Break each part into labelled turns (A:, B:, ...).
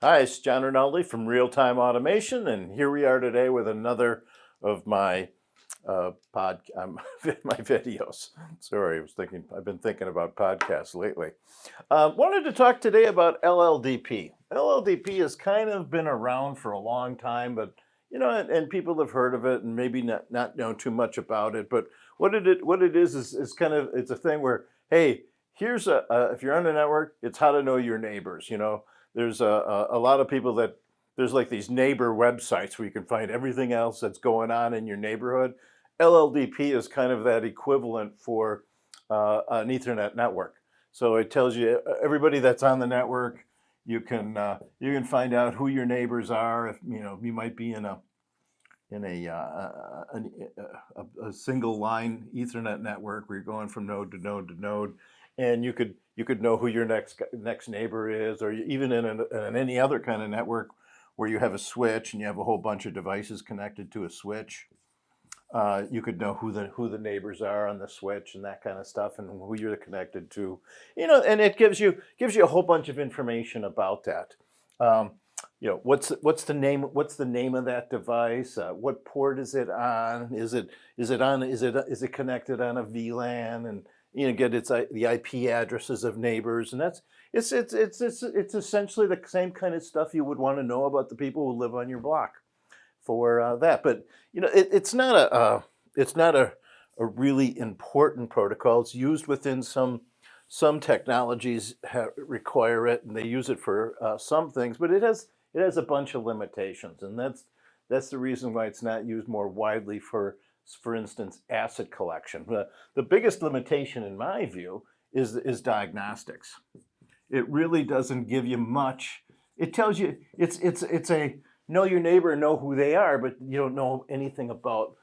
A: Hi, it's John Rinaldi from Real Time Automation, and here we are today with another of my my videos. Sorry, I've been thinking about podcasts lately. Wanted to talk today about LLDP. LLDP has kind of been around for a long time, but and people have heard of it and maybe not know too much about it. But what it is kind of, it's a thing where, hey, here's if you're on the network, it's how to know your neighbors. There's a lot of people that there's like these neighbor websites where you can find everything else that's going on in your neighborhood. LLDP is kind of that equivalent for an Ethernet network. So it tells you everybody that's on the network. You can find out who your neighbors are. If you might be in a single line Ethernet network where you're going from node to node to node, and you could know who your next neighbor is, or even in any other kind of network where you have a switch and you have a whole bunch of devices connected to a switch. You could know who the neighbors are on the switch and that kind of stuff, and who you're connected to, and it gives you a whole bunch of information about that. What's the name of that device? What port is it on? Is it connected on a VLAN? And get the IP addresses of neighbors, and it's essentially the same kind of stuff you would want to know about the people who live on your block for that. But it's not a really important protocol. It's used within some technologies require it, and they use it for some things, but it has a bunch of limitations, and that's the reason why it's not used more widely for instance, asset collection. The biggest limitation, in my view, is diagnostics. It really doesn't give you much. It tells you it's a know your neighbor, know who they are, but you don't know anything about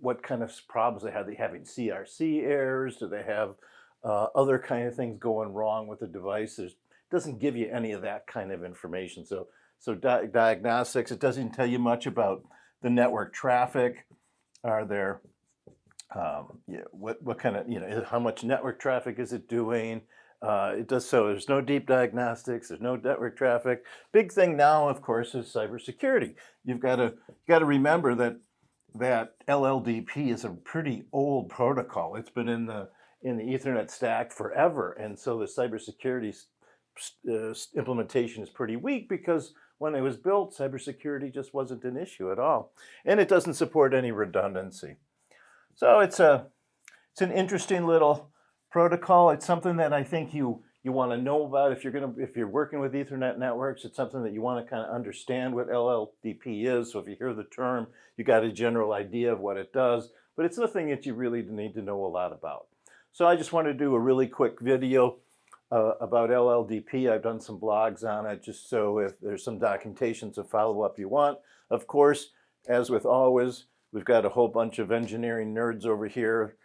A: what kind of problems they have. Are they having CRC errors? Do they have other kind of things going wrong with the devices? It doesn't give you any of that kind of information. So diagnostics, it doesn't tell you much about the network traffic. Are there what kind of how much network traffic is it doing? It does so. There's no deep diagnostics. There's no network traffic. Big thing now, of course, is cybersecurity. You've got to remember that LLDP is a pretty old protocol. It's been in the Ethernet stack forever, and so the cybersecurity implementation is pretty weak because when it was built, cybersecurity just wasn't an issue at all, and it doesn't support any redundancy. So it's an interesting little protocol. It's something that I think you want to know about if you're working with Ethernet networks. It's something that you want to kind of understand what LLDP is. So if you hear the term, you got a general idea of what it does, but it's nothing that you really need to know a lot about. So I just wanted to do a really quick video about LLDP. I've done some blogs on it, just so if there's some documentation to follow up you want. Of course, as with always, we've got a whole bunch of engineering nerds over here,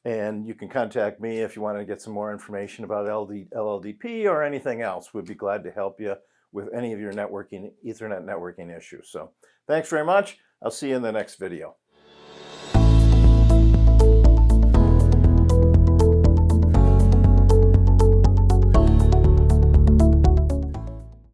A: and you can contact me if you want to get some more information about LLDP or anything else. We'd be glad to help you with any of your Ethernet networking issues. So thanks very much. I'll see you in the next video.